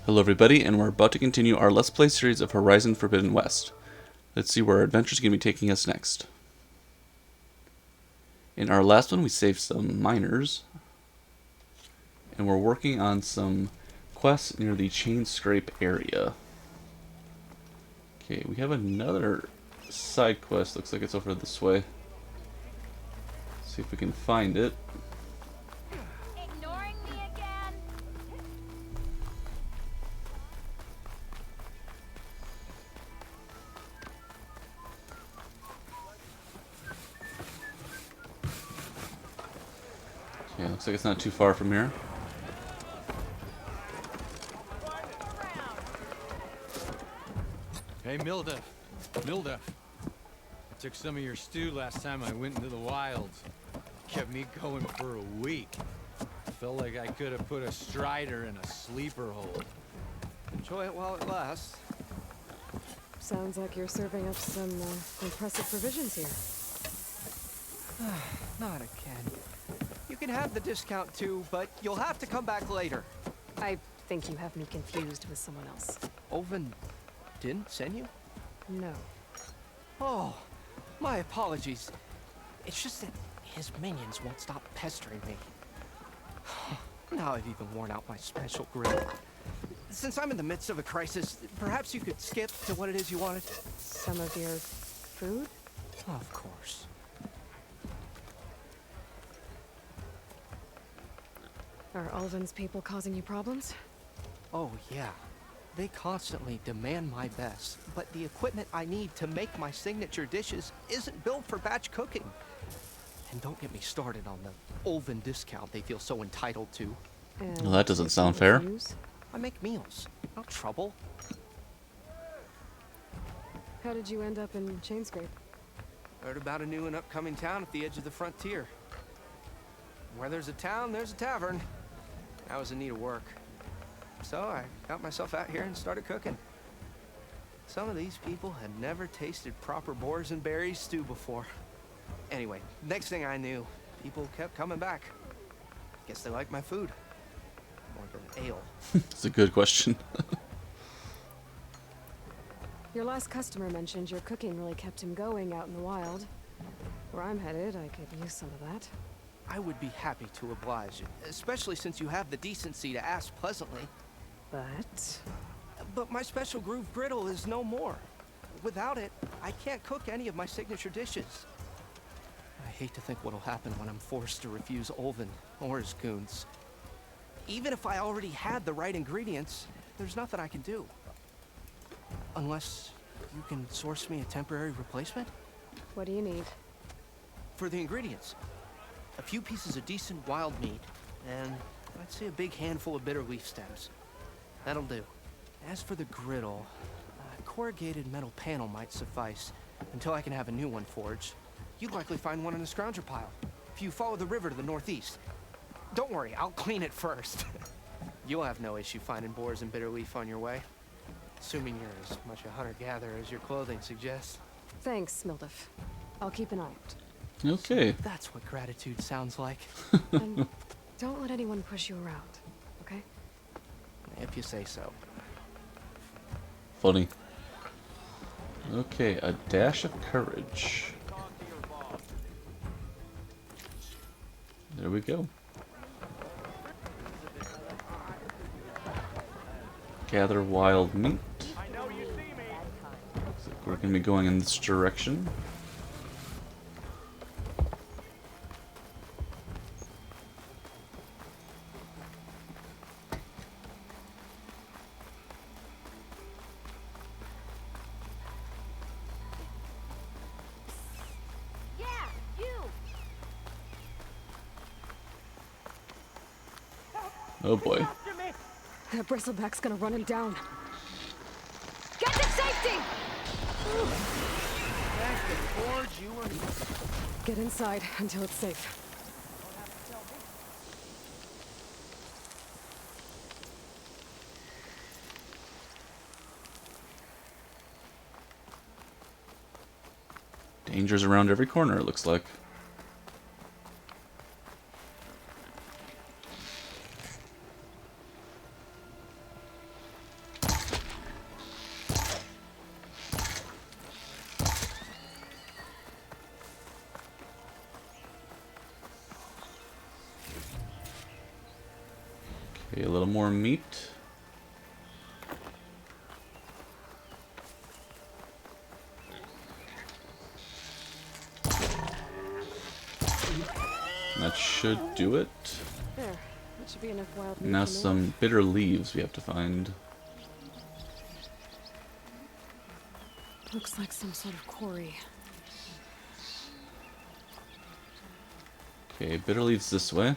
Hello everybody, and we're about to continue our Let's Play series of Horizon Forbidden West. Let's see where our adventure is going to be taking us next. In our last one we saved some miners, and we're working on some quests near the chain scrape area. Okay, we have another side quest, looks like it's over this way. Let's see if we can find it. Ignoring me again? Okay, looks like it's not too far from here. Hey, Milda. I took some of your stew last time I went into the wilds. Kept me going for a week. Felt like I could have put a strider in a sleeper hole. Enjoy it while it lasts. Sounds like you're serving up some impressive provisions here. Not again. You can have the discount too, but you'll have to come back later. I think you have me confused with someone else. Oven didn't send you? No. Oh, my apologies. It's just that his minions won't stop pestering me. Now I've even worn out my special grill. Since I'm in the midst of a crisis, perhaps you could skip to what it is you wanted? Some of your food? Of course. Are Ulvin's people causing you problems? Oh, yeah. They constantly demand my best, but the equipment I need to make my signature dishes isn't built for batch cooking. And don't get me started on the Ulvin discount they feel so entitled to. And Well, that doesn't if sound you fair. refuse? I make meals, no trouble. How did you end up in Chainscrape? Heard about a new and upcoming town at the edge of the frontier. Where there's a town, there's a tavern. I was in need of work. So I got myself out here and started cooking. Some of these people had never tasted proper boars and berries stew before. Anyway, next thing I knew, people kept coming back. Guess they like my food. More than ale. That's a good question. Your last customer mentioned your cooking really kept him going out in the wild. Where I'm headed, I could use some of that. I would be happy to oblige, especially since you have the decency to ask pleasantly. But my special groove griddle is no more. Without it, I can't cook any of my signature dishes. I hate to think what'll happen when I'm forced to refuse Ulvin or his goons. Even if I already had the right ingredients, there's nothing I can do. Unless you can source me a temporary replacement? What do you need? For the ingredients, a few pieces of decent wild meat, and I'd say a big handful of bitter leaf stems. That'll do. As for the griddle, a corrugated metal panel might suffice until I can have a new one forged. You'd likely find one in a scrounger pile if you follow the river to the northeast. Don't worry, I'll clean it first. You'll have no issue finding boars and bitter leaf on your way. Assuming you're as much a hunter-gatherer as your clothing suggests. Thanks, Mildif. I'll keep an eye out. Okay. That's what gratitude sounds like. And don't let anyone push you around, okay? If you say so. Funny. Okay, a dash of courage. There we go. Gather wild meat. Looks like we're going to be going in this direction. Yeah, you! Oh boy. That bristleback's gonna run him down. Get to safety! Get inside until it's safe. Dangers around every corner, it looks like. Okay, a little more meat. That should do it. There. That should be enough wild meat Now to live. some bitter leaves we have to find. Looks like some sort of quarry. Okay, bitter leaves this way.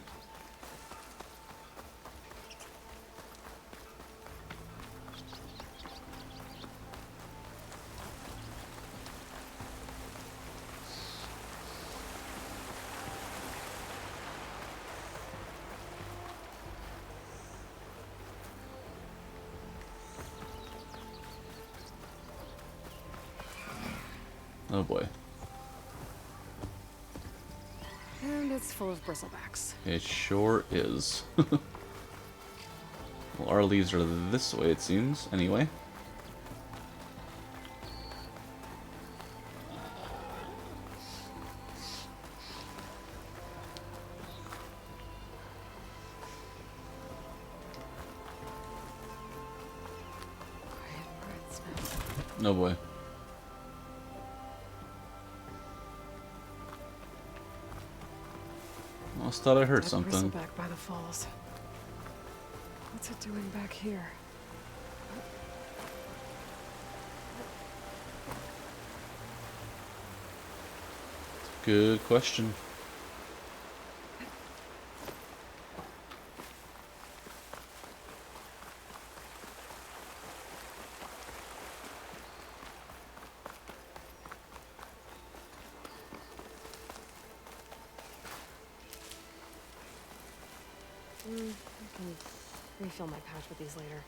Oh boy. And it's full of bristlebacks. It sure is. Well, our leaves are this way, it seems. Anyway. Quiet breaths now. No boy. I almost thought I heard Dead something. bristleback by the falls. What's it doing back here? Good question. I can refill my pouch with these later.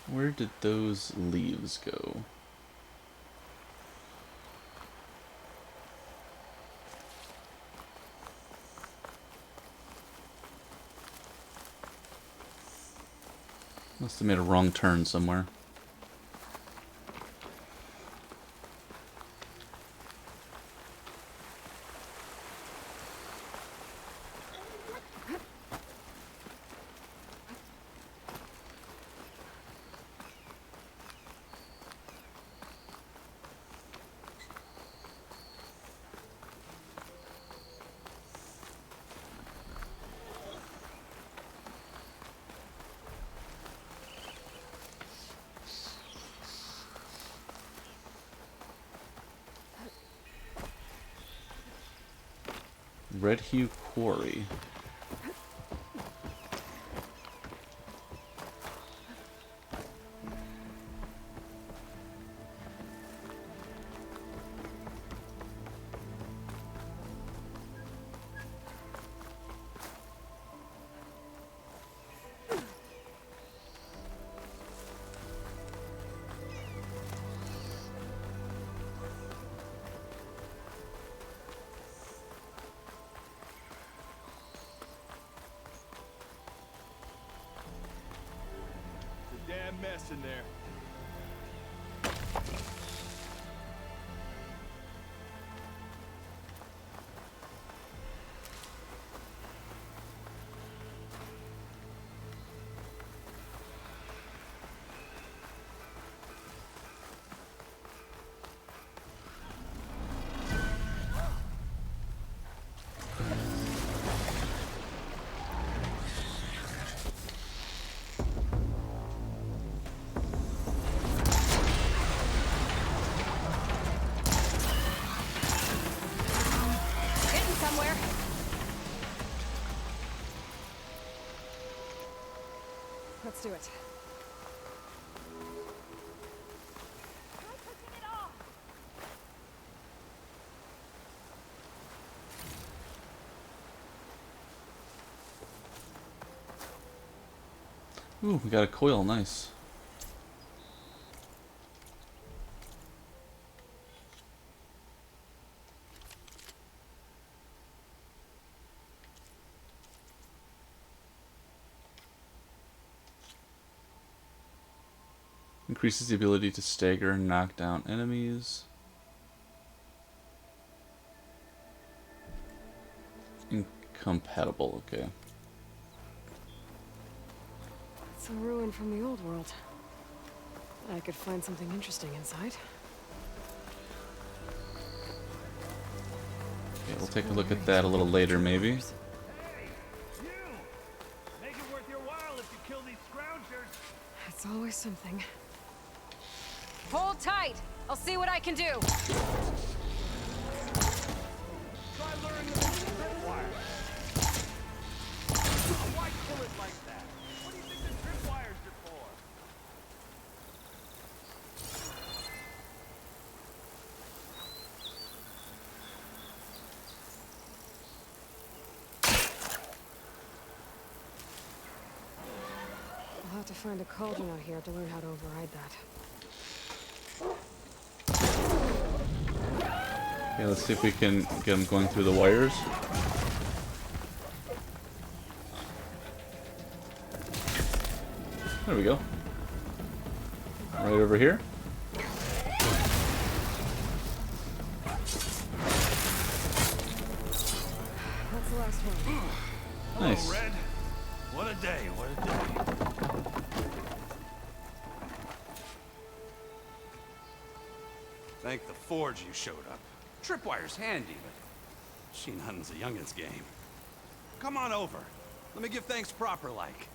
Where did those leaves go? Must have made a wrong turn somewhere. Red Hue Quarry. Damn mess in there. Getting somewhere. Let's do it. Try cooking it off. Ooh, we got a coil, nice. Increases the ability to stagger and knock down enemies. Incompatible, okay. It's a ruin from the old world. I could find something interesting inside. Okay, we'll take a look at that a little later, maybe. Hey, you! Make it worth your while if you kill these scroungers. It's always something. Hold tight. I'll see what I can do. Try luring them with the tripwire. Why kill it like that? What do you think the tripwires are for? I'll have to find a cauldron out here to learn how to override that. Okay, let's see if we can get them going through the wires. There we go. Right over here. That's the last one. Nice. Hello, Red. What a day, what a day. Thank the forge you showed up. Tripwire's handy, but she hunting's a youngin's game. Come on over. Let me give thanks proper like.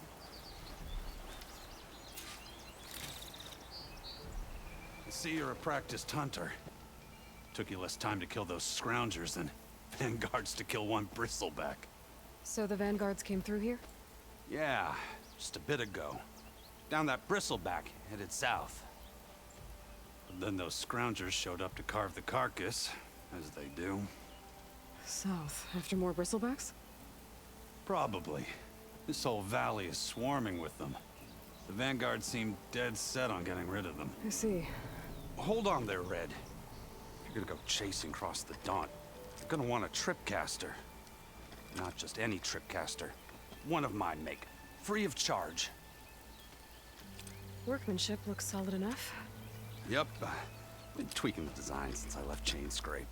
I see you're a practiced hunter. Took you less time to kill those scroungers than vanguards to kill one bristleback. So the vanguards came through here? Yeah, just a bit ago. Down that bristleback, headed south. But then those scroungers showed up to carve the carcass, as they do. South, after more bristlebacks? Probably. This whole valley is swarming with them. The vanguard seemed dead set on getting rid of them. I see. Hold on there, Red. If you're gonna go chasing across the Daunt, you're gonna want a tripcaster. Not just any tripcaster. One of mine make. Free of charge. Workmanship looks solid enough. Yep. Been tweaking the design since I left Chain Scrape.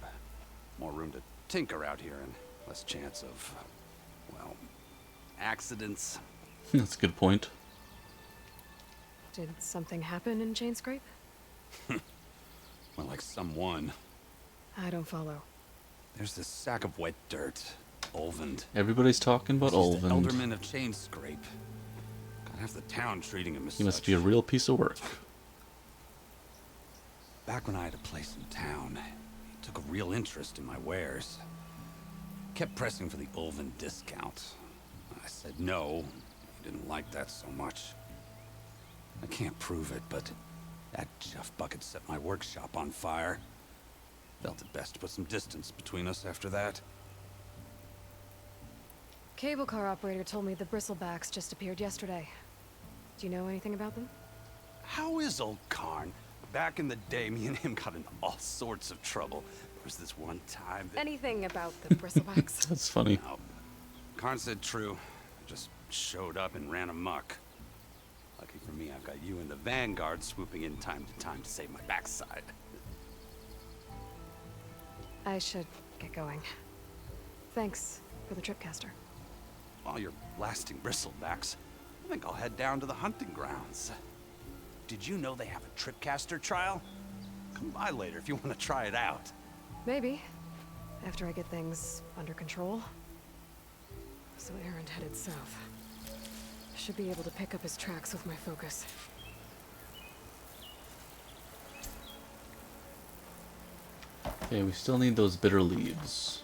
More room to tinker out here and less chance of, well, accidents. That's a good point. Did something happen in Chain Scrape? Well, like someone. I don't follow. There's this sack of wet dirt. Olvend. Everybody's talking about He's the Olvend. alderman of Chain Scrape. Got half the town treating him as He must such. be a real piece of work. Back when I had a place in town, he took a real interest in my wares. Kept pressing for the Olvend discount. I said no. He didn't like that so much. I can't prove it, but that Jeff bucket set my workshop on fire. Felt it best to put some distance between us after that. Cable car operator told me the bristlebacks just appeared yesterday. Do you know anything about them? How is old Karn? Back in the day, me and him got into all sorts of trouble. There was this one time that... Anything about the bristlebacks? That's funny. No. Karn said true. Just showed up and ran amok. Lucky for me, I've got you and the Vanguard swooping in time to save my backside. I should get going. Thanks for the tripcaster. While you're blasting bristlebacks, I think I'll head down to the hunting grounds. Did you know they have a tripcaster trial? Come by later if you want to try it out. Maybe. After I get things under control. So Aaron headed south. Should be able to pick up his tracks with my focus. Okay, we still need those bitter leaves.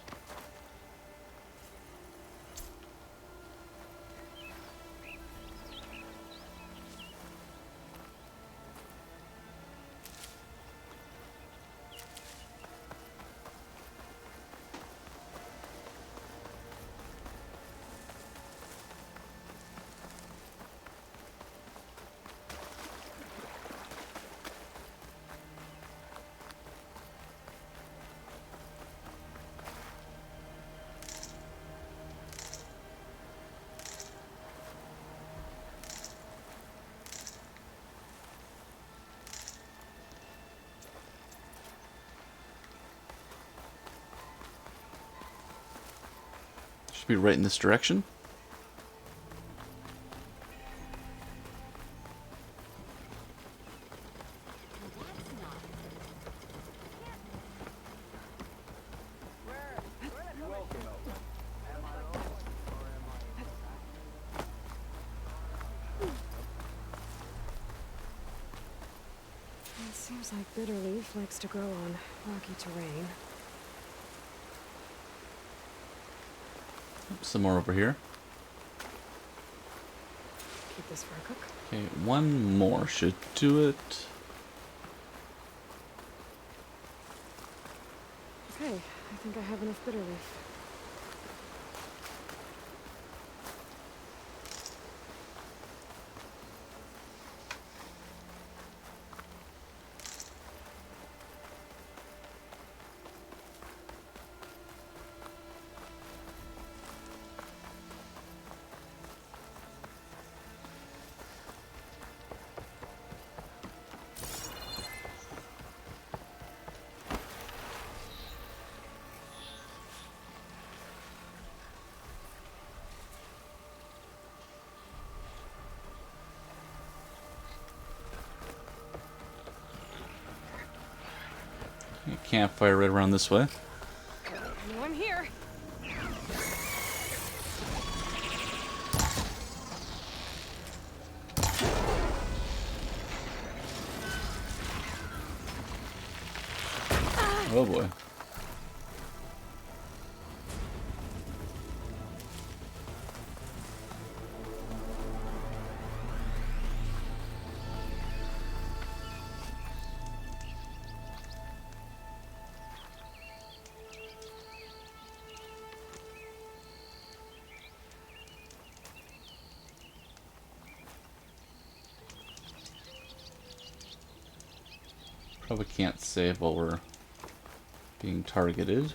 Should be right in this direction. It seems like bitter leaf likes to grow on rocky terrain. Some more over here. Keep this for a cook. Okay, one more should do it. Okay, I think I have enough bitter leaf. Okay, campfire right around this way. No, I'm here. Oh boy. Probably can't save while we're being targeted.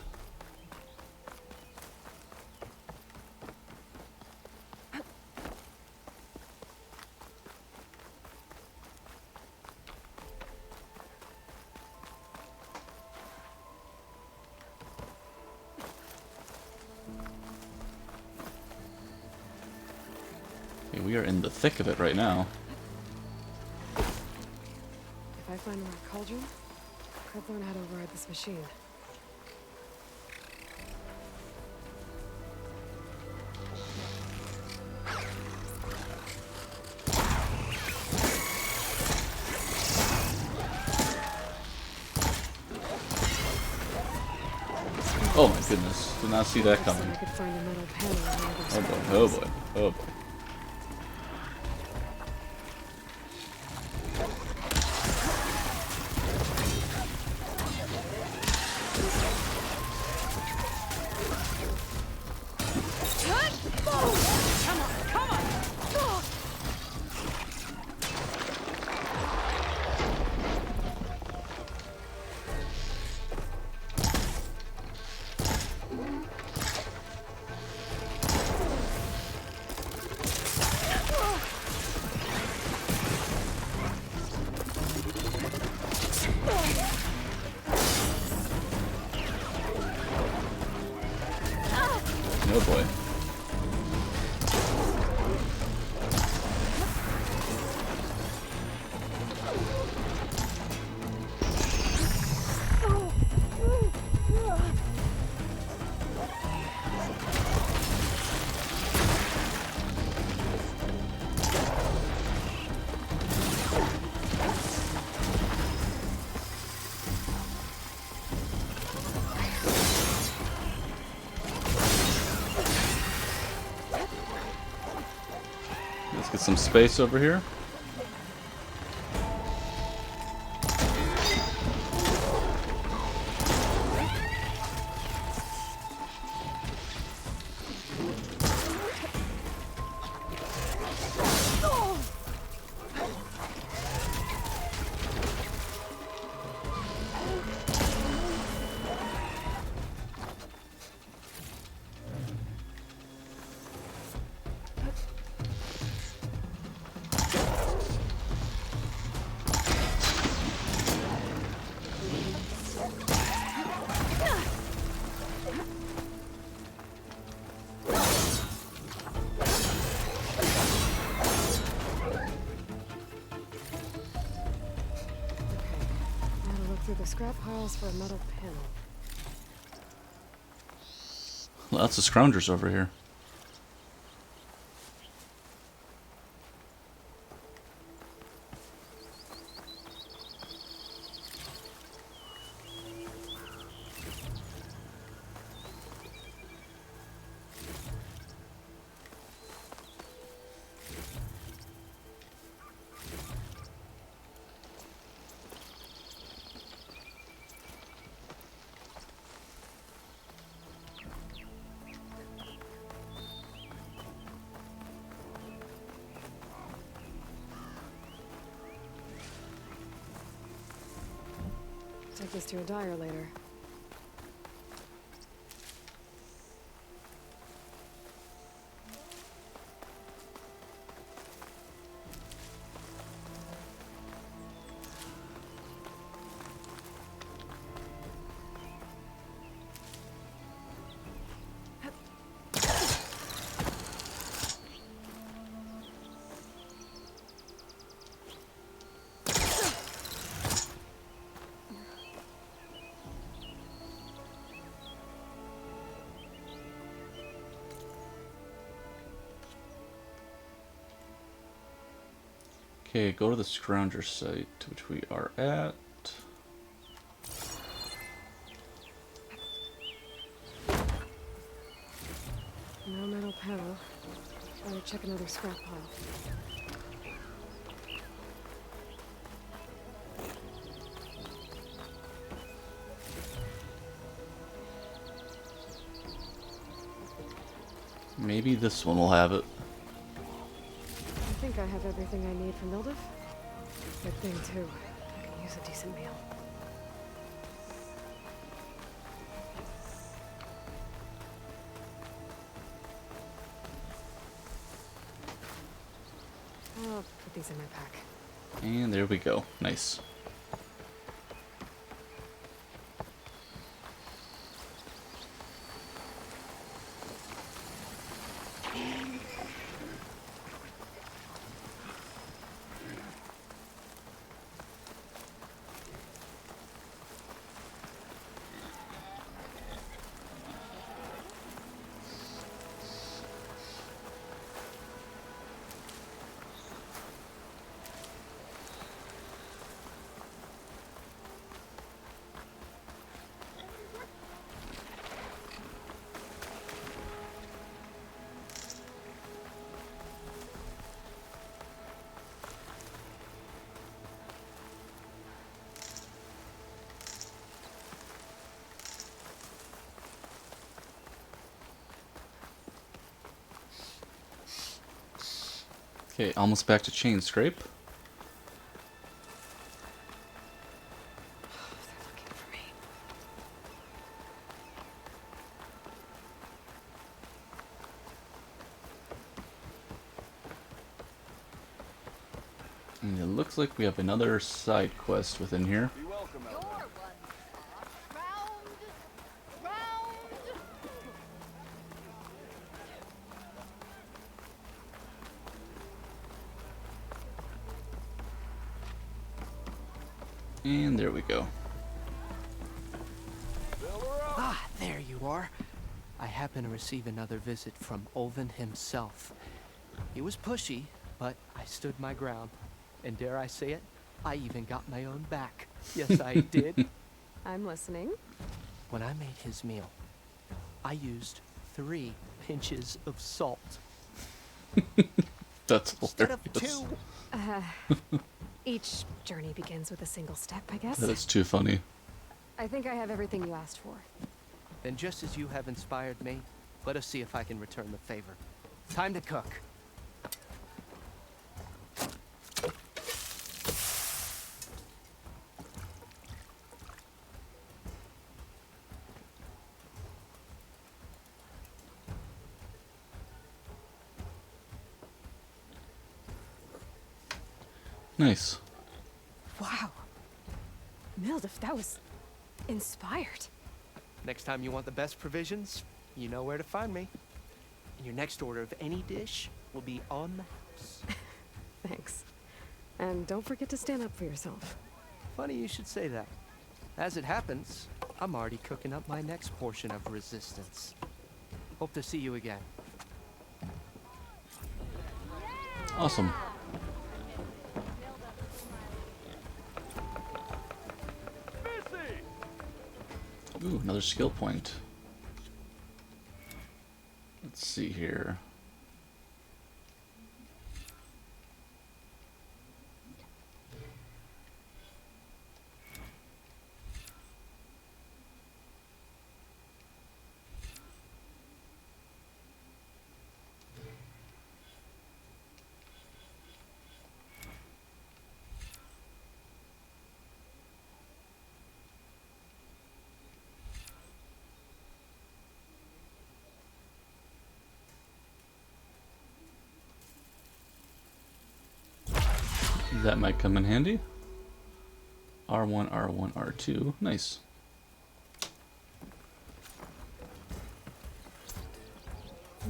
Okay, we are in the thick of it right now. If I find the right cauldron, I could learn how to override this machine. Oh my goodness, did not see that I coming. could find a metal panel on the other Oh side. boy, oh boy, oh boy. Oh boy. Let's get some space over here. scrap piles for a metal panel. Lots of scroungers over here. Take this to a dyer later. Okay, go to the scrounger site, which we are at. No metal panel. Better check another scrap pile. Maybe this one will have it. I think I have everything I need for Mildif. Good thing, too. I can use a decent meal. I'll put these in my pack. And there we go. Nice. Okay, almost back to chain scrape. They're looking for me. And it looks like we have another side quest within here. You're one spot. Round. And there we go. Ah, there you are. I happen to receive another visit from Olvin himself. He was pushy, but I stood my ground. And dare I say it, I even got my own back. Yes, I did. I'm listening. When I made his meal, I used 3 pinches of salt. That's Instead of hilarious. 2. Each journey begins with a single step, I guess. That is too funny. I think I have everything you asked for. Then just as you have inspired me, let us see if I can return the favor. Time to cook. Nice. Wow. Mildif, that was inspired. Next time you want the best provisions, you know where to find me. And your next order of any dish will be on the house. Thanks. And don't forget to stand up for yourself. Funny you should say that. As it happens, I'm already cooking up my next portion of resistance. Hope to see you again. Awesome. Ooh, another skill point. Let's see here. That might come in handy. R1, R1, R2. Nice.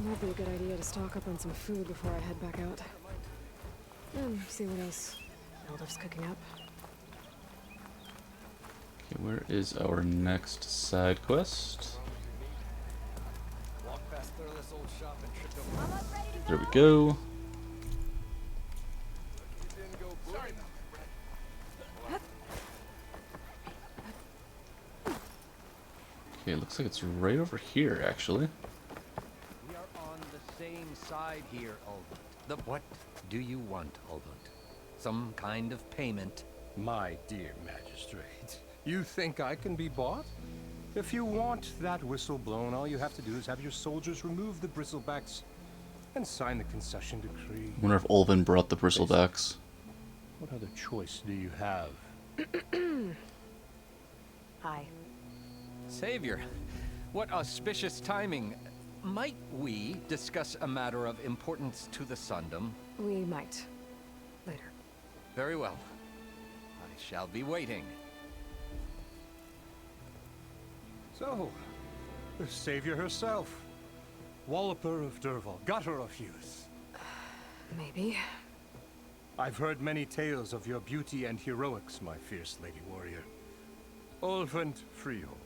Might be a good idea to stock up on some food before I head back out. And see what else Eldif's cooking up. Okay, where is our next side quest? There we go. Okay, looks like it's right over here, actually. We are on the same side here, Ulvund. What do you want, Ulvund? Some kind of payment? My dear magistrate, you think I can be bought? If you want that whistle blown, all you have to do is have your soldiers remove the bristlebacks and sign the concession decree. Wonder if Ulvin brought the bristlebacks. What other choice do you have? Hi. Savior, what auspicious timing. Might we discuss a matter of importance to the Sundom? We might. Later. Very well. I shall be waiting. So, the savior herself. Walloper of Derval, gutter of youth. Maybe. I've heard many tales of your beauty and heroics, my fierce lady warrior. Ulvund Freehold,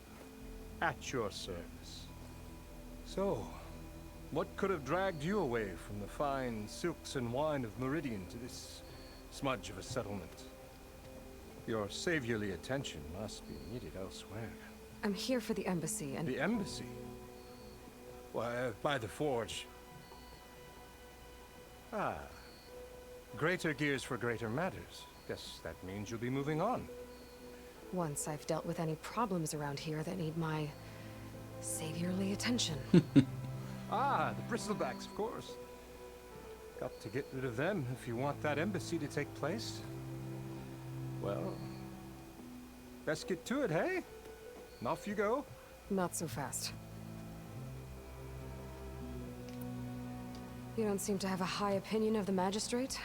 at your service. So, what could have dragged you away from the fine silks and wine of Meridian to this smudge of a settlement? Your saviorly attention must be needed elsewhere. I'm here for the embassy and... The embassy? Why, by the forge. Ah. Greater gears for greater matters. Guess that means you'll be moving on. Once I've dealt with any problems around here that need my saviorly attention. Ah, the bristlebacks, of course. Got to get rid of them if you want that embassy to take place. Well, best get to it, hey? And off you go. Not so fast. You don't seem to have a high opinion of the magistrate?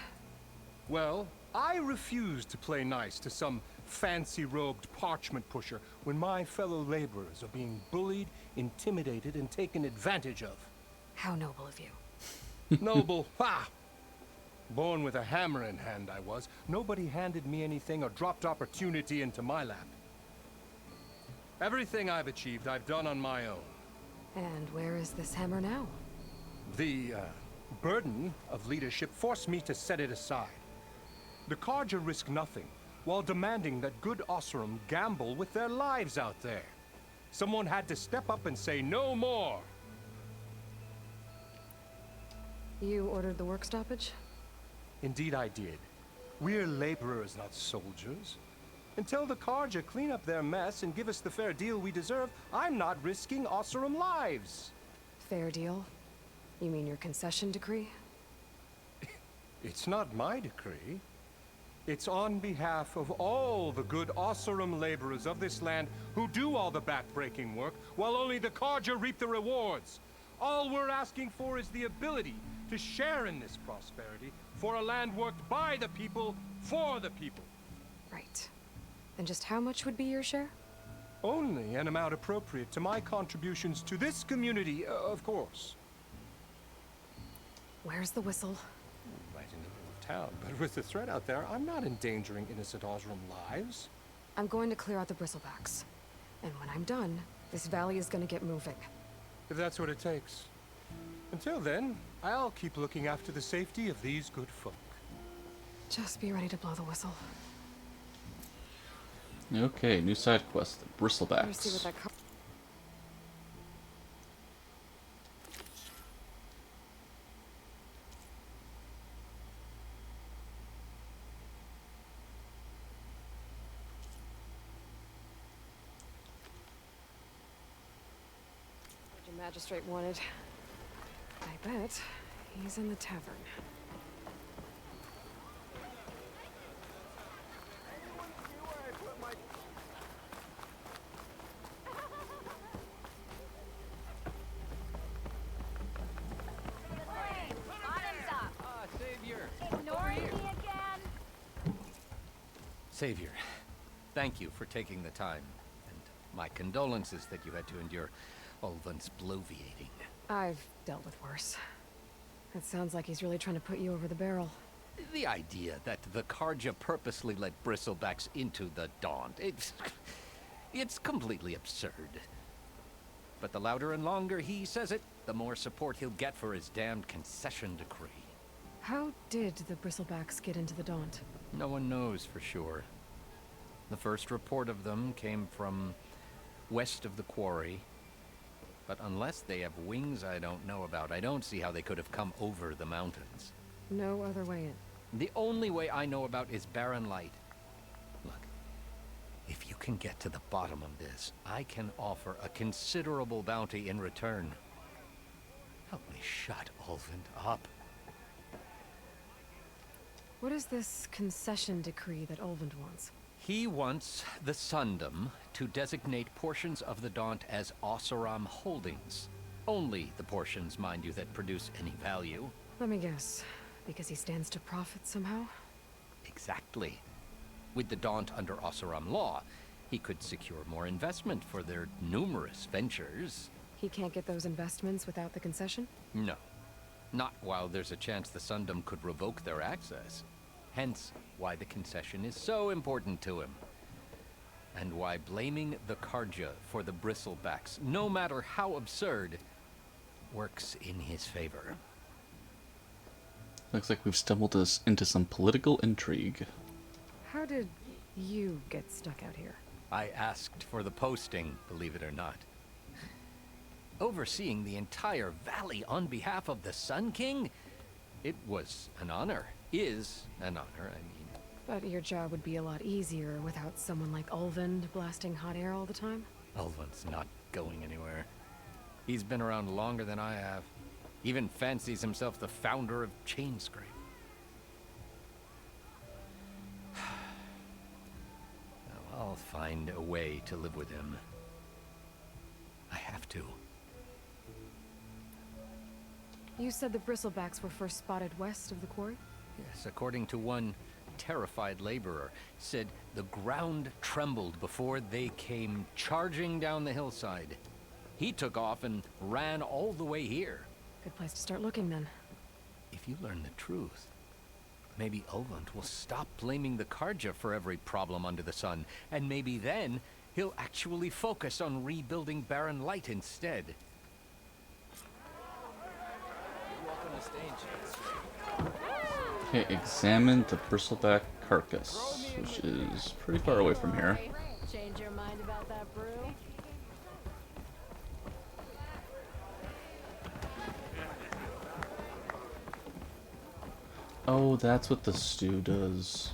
Well, I refuse to play nice to some fancy-robed parchment pusher when my fellow laborers are being bullied, intimidated, and taken advantage of. How noble of you. Noble, ha! Born with a hammer in hand, I was. Nobody handed me anything or dropped opportunity into my lap. Everything I've achieved, I've done on my own. And where is this hammer now? The burden of leadership forced me to set it aside. The Carja risk nothing, while demanding that good Osseram gamble with their lives out there. Someone had to step up and say no more. You ordered the work stoppage? Indeed I did. We're laborers, not soldiers. Until the Carja clean up their mess and give us the fair deal we deserve, I'm not risking Osseram lives. Fair deal? You mean your concession decree? It's not my decree. It's on behalf of all the good Osseram laborers of this land who do all the back-breaking work, while only the Carja reap the rewards. All we're asking for is the ability to share in this prosperity for a land worked by the people, for the people. Right. And just how much would be your share? Only an amount appropriate to my contributions to this community, of course. Where's the whistle? Right in the middle of town, but with the threat out there, I'm not endangering innocent Osram lives. I'm going to clear out the bristlebacks. And when I'm done, this valley is gonna get moving. If that's what it takes. Until then, I'll keep looking after the safety of these good folk. Just be ready to blow the whistle. Okay, new side quest, the Let's see what Bristlebacks. that the magistrate wanted. I bet he's in the tavern. Savior! Ignoring me again? Savior, thank you for taking the time. And my condolences that you had to endure Ulvan's bloviating. I've dealt with worse. It sounds like he's really trying to put you over the barrel. The idea that the Karja purposely let bristlebacks into the Daunt, it's completely absurd. But the louder and longer he says it, the more support he'll get for his damned concession decree. How did the bristlebacks get into the Daunt? No one knows for sure. The first report of them came from west of the quarry. But unless they have wings I don't know about, I don't see how they could have come over the mountains. No other way in. The only way I know about is barren light. Look, if you can get to the bottom of this, I can offer a considerable bounty in return. Help me shut Ulvin up. What is this concession decree that Ulvund wants? He wants the Sundom to designate portions of the Daunt as Oseram holdings. Only the portions, mind you, that produce any value. Let me guess. Because he stands to profit somehow? Exactly. With the Daunt under Oseram law, he could secure more investment for their numerous ventures. He can't get those investments without the concession? No. Not while there's a chance the Sundom could revoke their access. Hence, why the concession is so important to him. And why blaming the Karja for the bristlebacks, no matter how absurd, works in his favor. Looks like we've stumbled us into some political intrigue. How did you get stuck out here? I asked for the posting, believe it or not. Overseeing the entire valley on behalf of the Sun King? It was an honor. Is an honor, I mean. But your job would be a lot easier without someone like Ulvund blasting hot air all the time? Ulvin's not going anywhere. He's been around longer than I have. Even fancies himself the founder of Chainscrape. Now, I'll find a way to live with him. I have to. You said the bristlebacks were first spotted west of the quarry? Yes, according to one terrified laborer, said the ground trembled before they came charging down the hillside. He took off and ran all the way here. Good place to start looking then. If you learn the truth, maybe Ulvund will stop blaming the Karja for every problem under the sun, and maybe then he'll actually focus on rebuilding Barren Light instead. Welcome to stage. Okay, examine the bristleback carcass, which is pretty far away from here. Change your mind about that brew? Oh, that's what the stew does.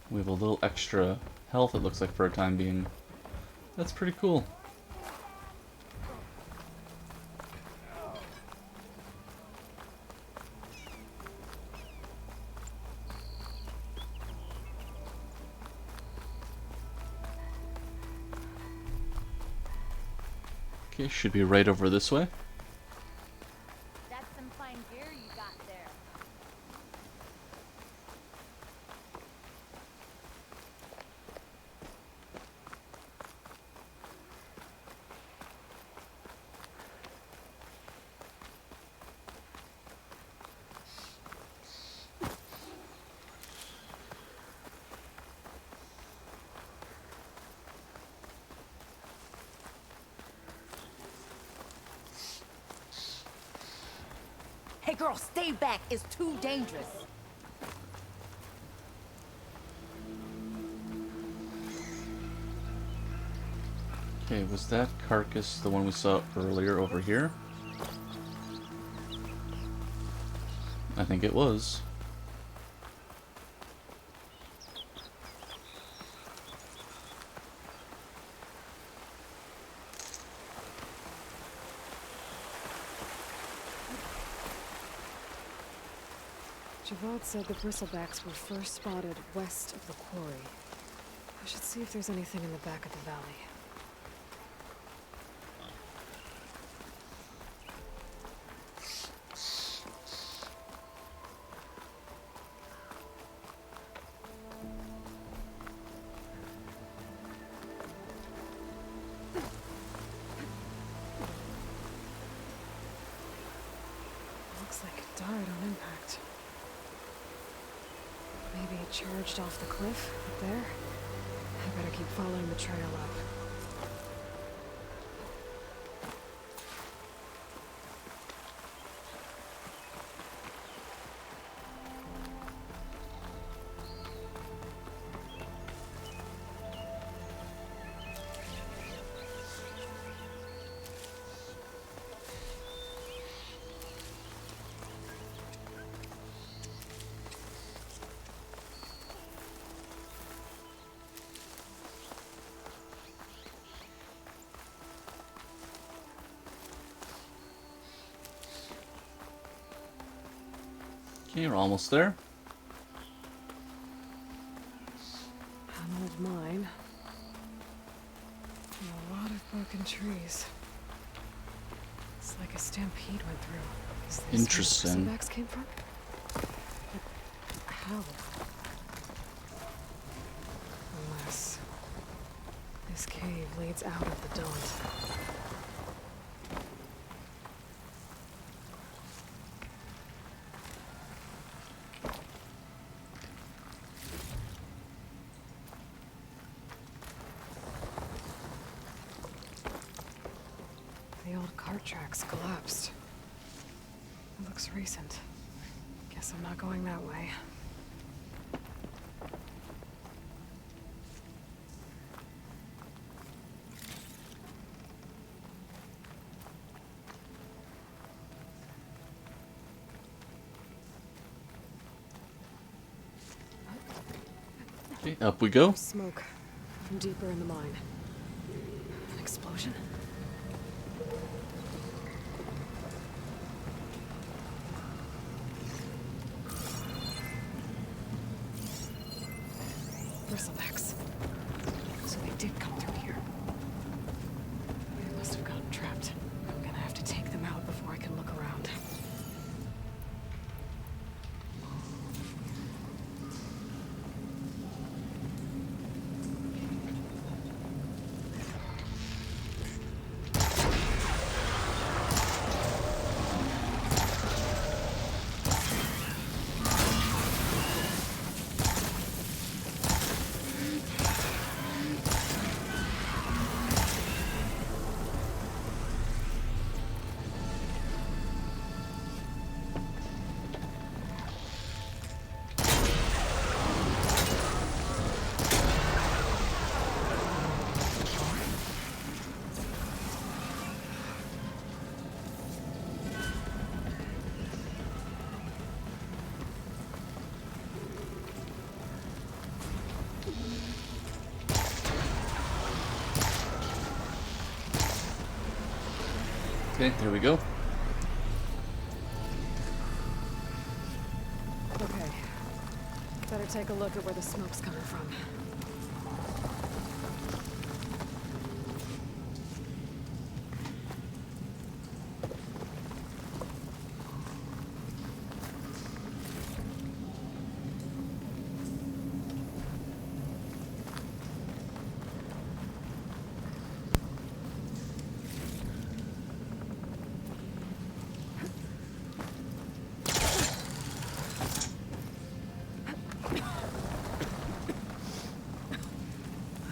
We have a little extra health, it looks like, for a time being. That's pretty cool. Okay, should be right over this way. That's some fine beer you got there. Hey girl, stay back. It's too dangerous. Okay, was that carcass the one we saw earlier over here? I think it was. Javad said the bristlebacks were first spotted west of the quarry. I should see if there's anything in the back of the valley. Looks like it died on impact. Maybe it charged off the cliff up there. I better keep following the trail up. Okay, we're almost there. An old mine. And a lot of broken trees. It's like a stampede went through. Is this Interesting. where the bristlerbacks came from? But how? Unless this cave leads out of the Daunt. The old cart tracks collapsed. It looks recent. Guess I'm not going that way. Okay, up we go. Smoke from deeper in the mine. An explosion? Bristlebacks. So they did come through here. They must have gotten trapped. I'm gonna have to take them out before I can look around. Okay, there we go. Okay. Better take a look at where the smoke's coming from.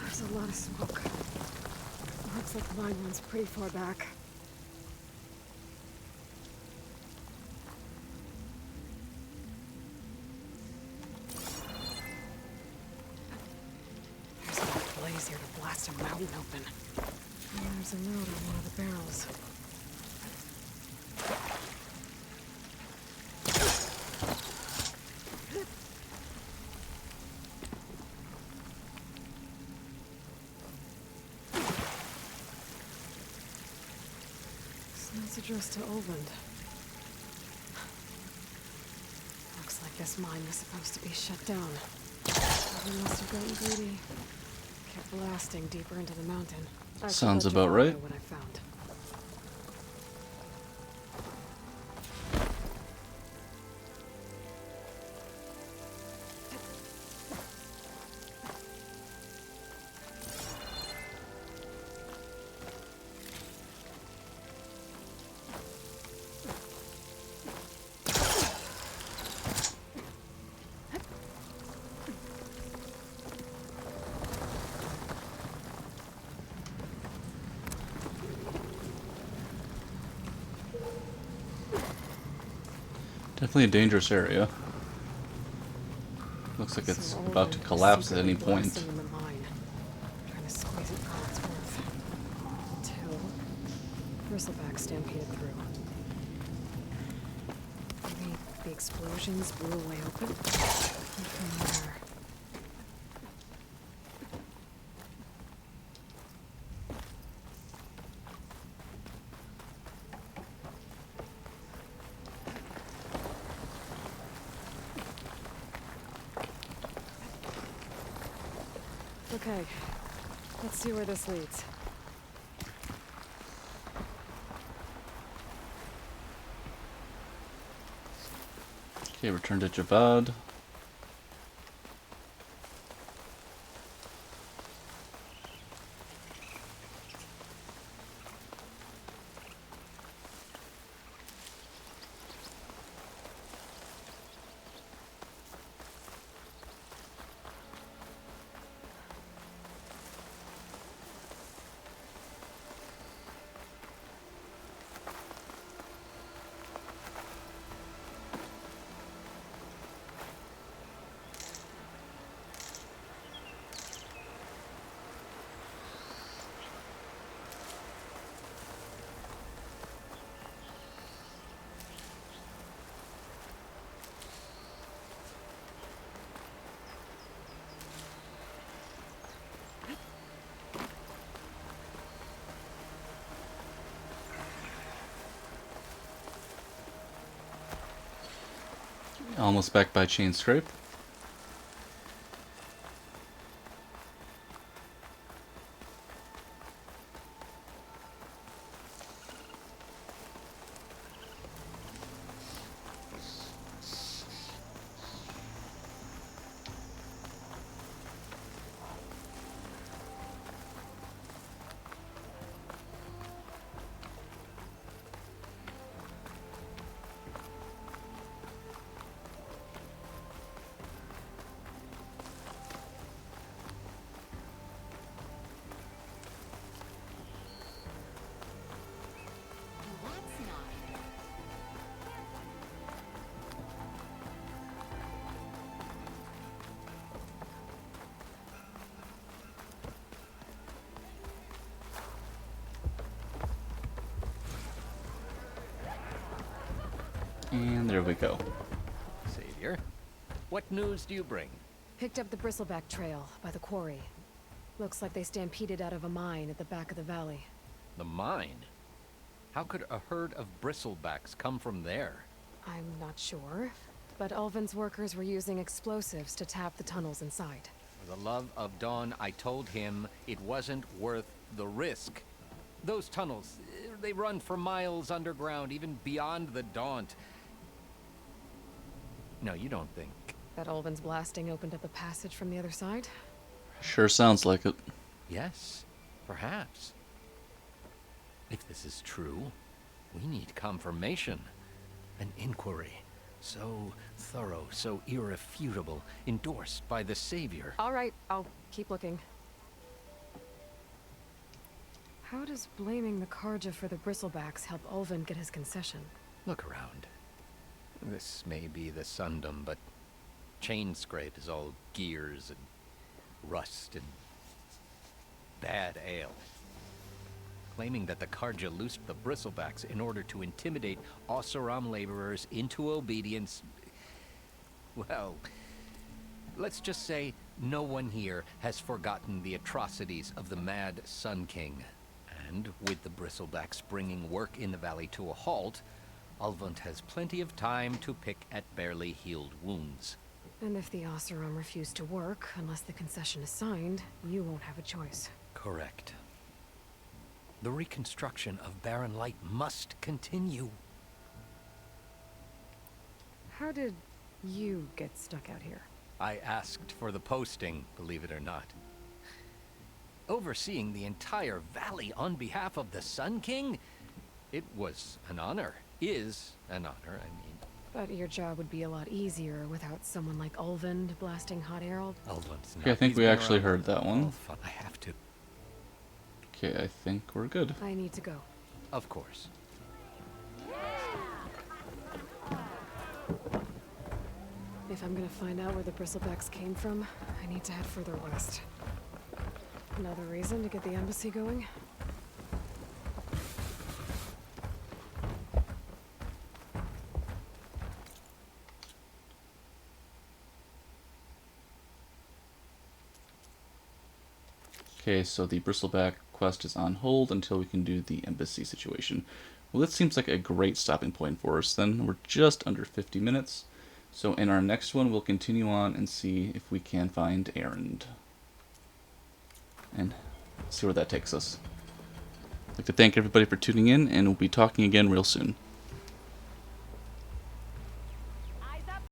There's a lot of smoke. Looks like the mine runs pretty far back. blast a mountain open. And there's a note on one of the barrels. This note's addressed to Olvend. Looks like this mine was supposed to be shut down. Olvend must have gotten greedy. Kept blasting deeper into the mountain. Sounds about right. What I found. Definitely a dangerous area. Looks like it's about to collapse at any point. Trying to squeeze it for all it's worth. Until bristleback stampeded through. Maybe the explosions blew a way open. And from there. Okay, let's see where this leads. Okay, return to Javad. Almost back by chain scrape. And there we go. Savior, what news do you bring? Picked up the bristleback trail by the quarry. Looks like they stampeded out of a mine at the back of the valley. The mine? How could a herd of bristlebacks come from there? I'm not sure, but Ulvin's workers were using explosives to tap the tunnels inside. For the love of Dawn, I told him it wasn't worth the risk. Those tunnels, they run for miles underground, even beyond the Daunt. No, you don't think. That Ulvin's blasting opened up a passage from the other side? Sure sounds like it. Yes, perhaps. If this is true, we need confirmation. An inquiry. So thorough, so irrefutable, endorsed by the Savior. All right, I'll keep looking. How does blaming the Karja for the bristlebacks help Ulvin get his concession? Look around. This may be the Sundom, but chain scrape is all gears and rust and... bad ale. Claiming that the Karja loosed the bristlebacks in order to intimidate Oseram laborers into obedience. Well, let's just say no one here has forgotten the atrocities of the Mad Sun King. And with the bristlebacks bringing work in the valley to a halt, Ulvund has plenty of time to pick at barely healed wounds. And if the Oseram refuse to work, unless the concession is signed, you won't have a choice. Correct. The reconstruction of Barren Light must continue. How did you get stuck out here? I asked for the posting, believe it or not. Overseeing the entire valley on behalf of the Sun King? It was an honor. Is an honor, I mean. But your job would be a lot easier without someone like Ulvund blasting Hot Herald. Ulvund's not. Okay, I think He's we been actually around heard that one. all fun. I have to. Okay, I think we're good. I need to go. Of course. If I'm gonna find out where the bristlebacks came from, I need to head further west. Another reason to get the embassy going? Okay, so the bristleback quest is on hold until we can do the embassy situation. Well, this seems like a great stopping point for us then. We're just under 50 minutes. So in our next one, we'll continue on and see if we can find Erend. And see where that takes us. I'd like to thank everybody for tuning in, and we'll be talking again real soon.